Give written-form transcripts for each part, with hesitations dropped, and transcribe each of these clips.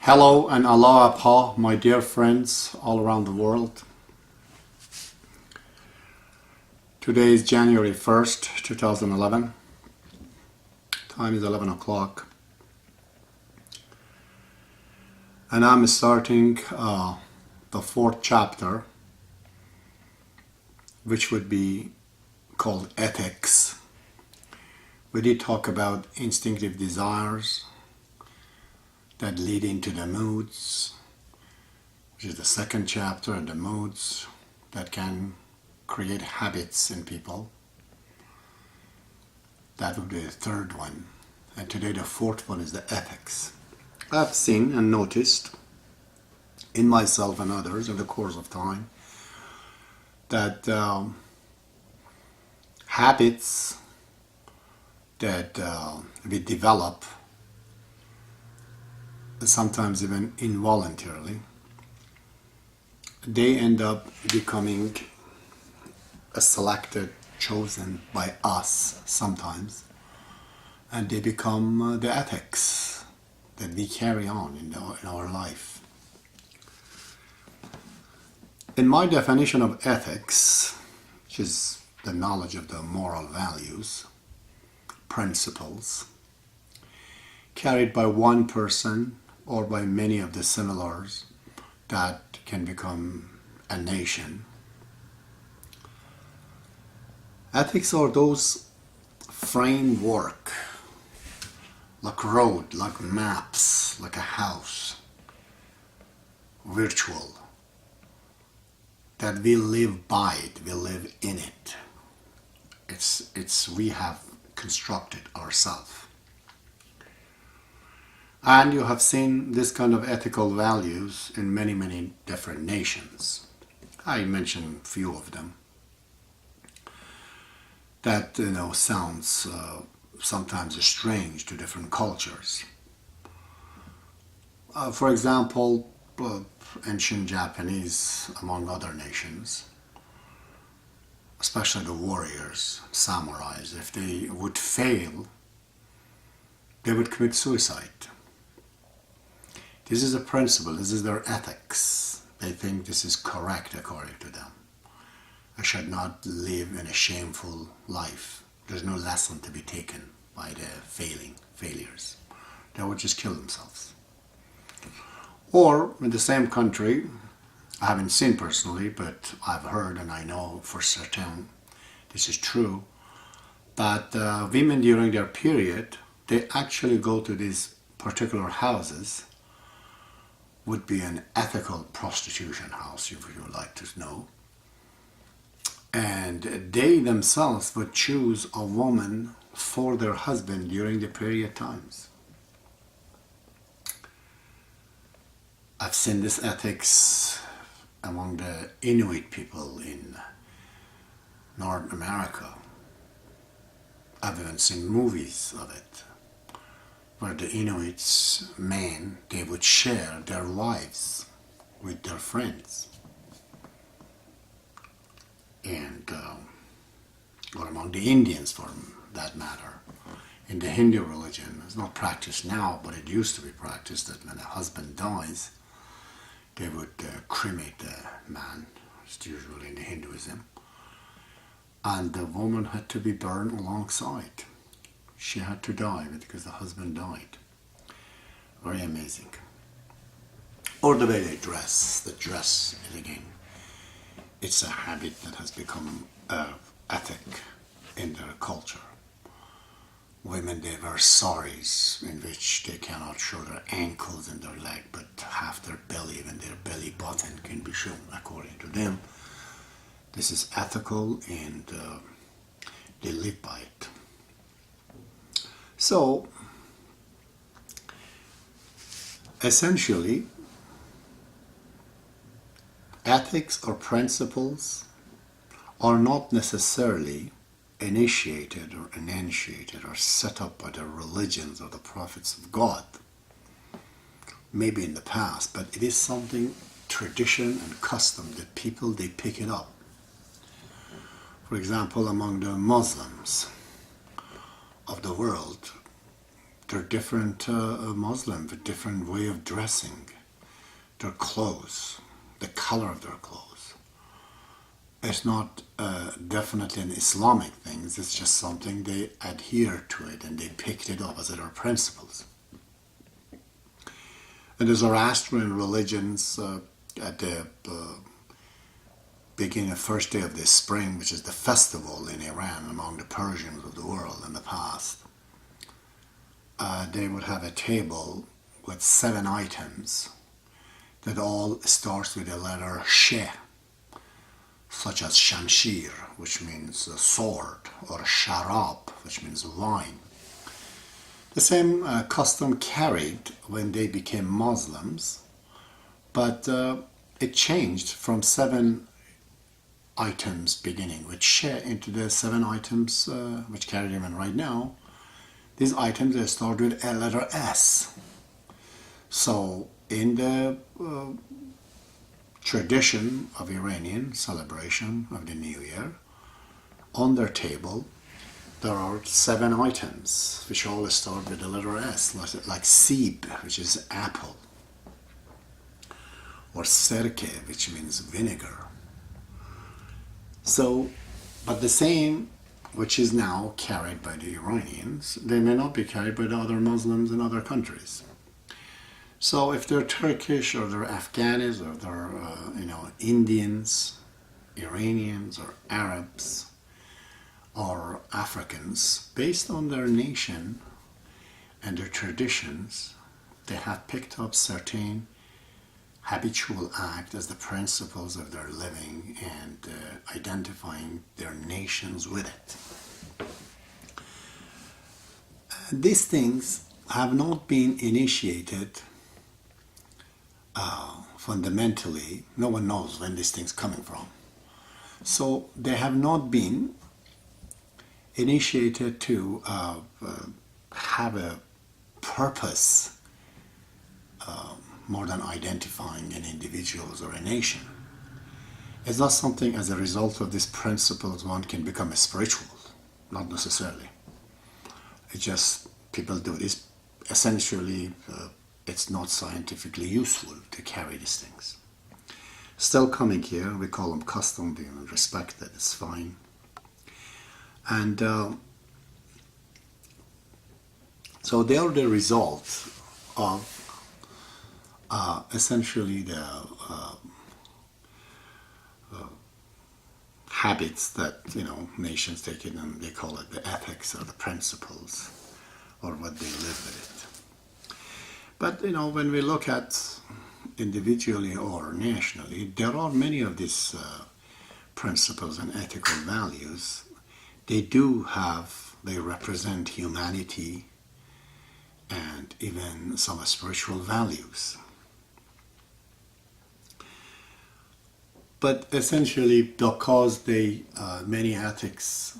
Hello and aloha, my dear friends all around the world. Today is January 1st, 2011. Time is 11 o'clock. And I'm starting the fourth chapter, which would be called Ethics. We did talk about instinctive desires that lead into the moods, which is the second chapter, and the moods that can create habits in people. That would be the third one. And today the fourth one is the ethics. I've seen and noticed in myself and others in the course of time that habits that we develop, sometimes even involuntarily, they end up becoming a selected, chosen by us sometimes, and they become the ethics that we carry on in our life. In my definition of ethics, which is the knowledge of the moral values, principles, carried by one person or by many of the similars that can become a nation. Ethics are those framework, like road, like maps, like a house, virtual, that we live by it, we live in it. It's we have constructed ourselves. And you have seen this kind of ethical values in many, many different nations. I mentioned a few of them. That, sounds sometimes strange to different cultures. For example, ancient Japanese, among other nations, especially the warriors, samurais, if they would fail, they would commit suicide. This is a principle, this is their ethics. They think this is correct according to them. I should not live in a shameful life. There's no lesson to be taken by the failures. They would just kill themselves. Or in the same country, I haven't seen personally, but I've heard and I know for certain this is true, that women during their period, they actually go to these particular houses. Would be an ethical prostitution house, if you would like to know. And they themselves would choose a woman for their husband during the period times. I've seen this ethics among the Inuit people in North America. I've even seen movies of it, where the Inuits men, they would share their wives with their friends. And, or among the Indians for that matter. In the Hindu religion, it's not practiced now, but it used to be practiced that when a husband dies, they would cremate the man. It's usually in the Hinduism. And the woman had to be burned alongside. She had to die because the husband died. Very amazing. Or the way they dress. The dress is again, it's a habit that has become ethic in their culture. Women, they wear saris in which they cannot show their ankles and their leg, but half their belly, even their belly button, can be shown according to them. This is ethical and they live by it. So, essentially, ethics or principles are not necessarily initiated or initiated or set up by the religions or the prophets of God. Maybe in the past, but it is something, tradition and custom that people, they pick it up. For example, among the Muslims of the world, they're different Muslim with different way of dressing, their clothes, the color of their clothes. It's not definitely an Islamic thing. It's just something they adhere to it and they picked it up as their principles. And the Zoroastrian religions at the beginning of first day of the spring, which is the festival in Iran among the Persians of the world in the past, they would have a table with 7 items that all starts with the letter She, such as Shamshir, which means a sword, or Sharab, which means wine. The same custom carried when they became Muslims, but it changed from 7 items beginning with She into the 7 items which carry even right now. These items they start with a letter S. So in the tradition of Iranian celebration of the New Year, on their table there are 7 items which all start with the letter S, like Sib, which is apple, or Serke, which means vinegar. So, but the same which is now carried by the Iranians, they may not be carried by the other Muslims in other countries. So if they're Turkish or they're Afghans or they're Indians, Iranians or Arabs or Africans, based on their nation and their traditions, they have picked up certain habitual act as the principles of their living and identifying their nations with it. These things have not been initiated fundamentally. No one knows when these things coming from. So they have not been initiated to have a purpose more than identifying an individual or a nation. It's not something as a result of these principles one can become a spiritual, not necessarily. It's just people do this. Essentially, it's not scientifically useful to carry these things. Still coming here, we call them custom, we respect that, it's fine. And so they are the result of essentially the habits that nations take it, and they call it the ethics or the principles or what they live with it. But when we look at individually or nationally, there are many of these principles and ethical values. They represent humanity and even some spiritual values. But essentially, because many ethics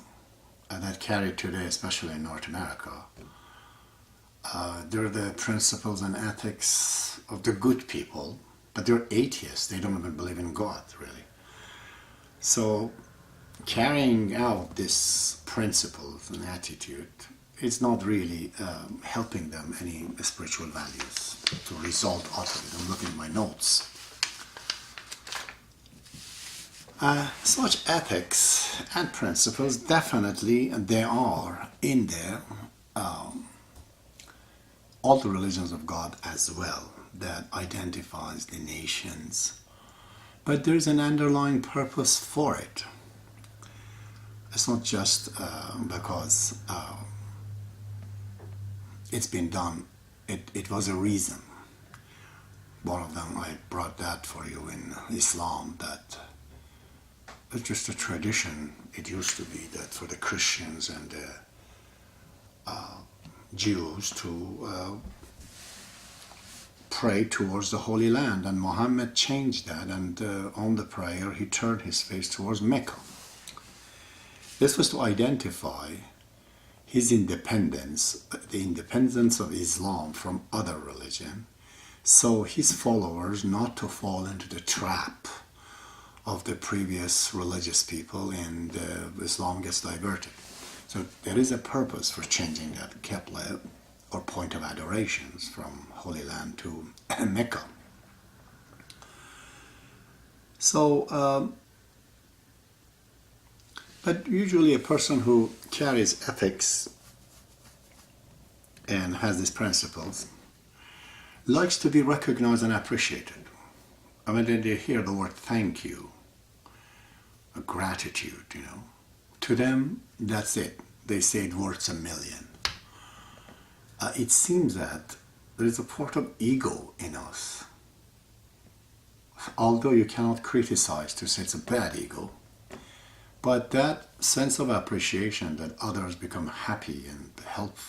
that carried today, especially in North America, they're the principles and ethics of the good people, but they're atheists. They don't even believe in God, really. So carrying out these principles and attitude, it's not really helping them any spiritual values to result out of it. I'm looking at my notes. Such ethics and principles, definitely they are in there, all the religions of God as well, that identifies the nations. But there's an underlying purpose for it. It's not just because it's been done. It was a reason. One of them, I brought that for you in Islam, that it's just a tradition. It used to be that for the Christians and the Jews to pray towards the Holy Land, and Muhammad changed that, and on the prayer he turned his face towards Mecca. This was to identify his independence, the independence of Islam from other religion, so his followers not to fall into the trap of the previous religious people, and Islam gets diverted. So there is a purpose for changing that Qibla or point of adorations from Holy Land to Mecca. So, but usually a person who carries ethics and has these principles likes to be recognized and appreciated. I mean, they hear the word thank you, gratitude, To them, that's it. They say it worth a million. It seems that there is a part of ego in us. Although you cannot criticize to say it's a bad ego, but that sense of appreciation that others become happy and helped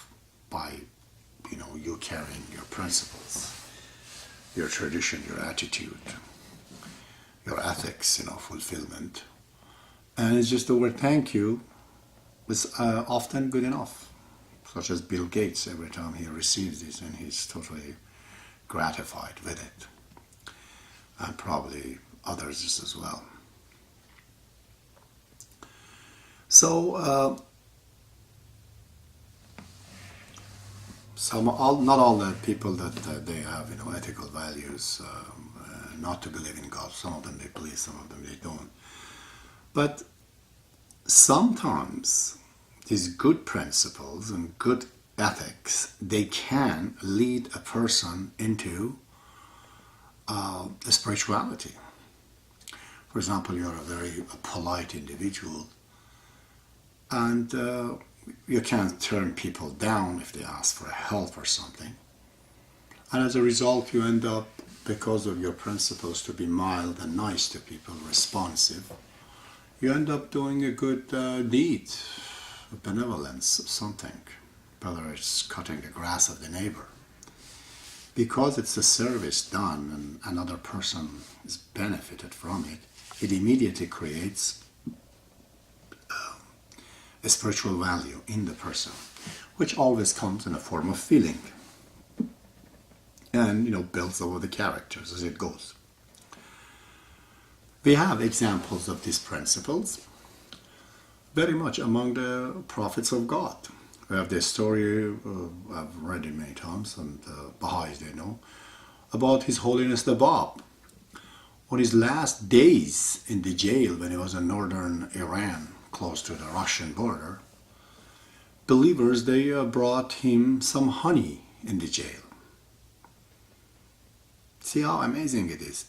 by, you carrying your principles, your tradition, your attitude, your ethics, fulfillment. And it's just the word thank you is often good enough. Such as Bill Gates, every time he receives this, and he's totally gratified with it. And probably others just as well. So, not all the people that they have, ethical values, not to believe in God. Some of them they believe, some of them they don't. But sometimes these good principles and good ethics, they can lead a person into a spirituality. For example, you're a very polite individual, and you can't turn people down if they ask for help or something. And as a result, you end up, because of your principles to be mild and nice to people, responsive, you end up doing a good deed, a benevolence, something, whether it's cutting the grass of the neighbor. Because it's a service done and another person is benefited from it, it immediately creates a spiritual value in the person, which always comes in a form of feeling and builds over the characters as it goes. We have examples of these principles very much among the prophets of God. We have this story, I've read it many times, and the Baha'is, they know, about His Holiness the Bab. On his last days in the jail, when he was in northern Iran, close to the Russian border, believers, they brought him some honey in the jail. See how amazing it is.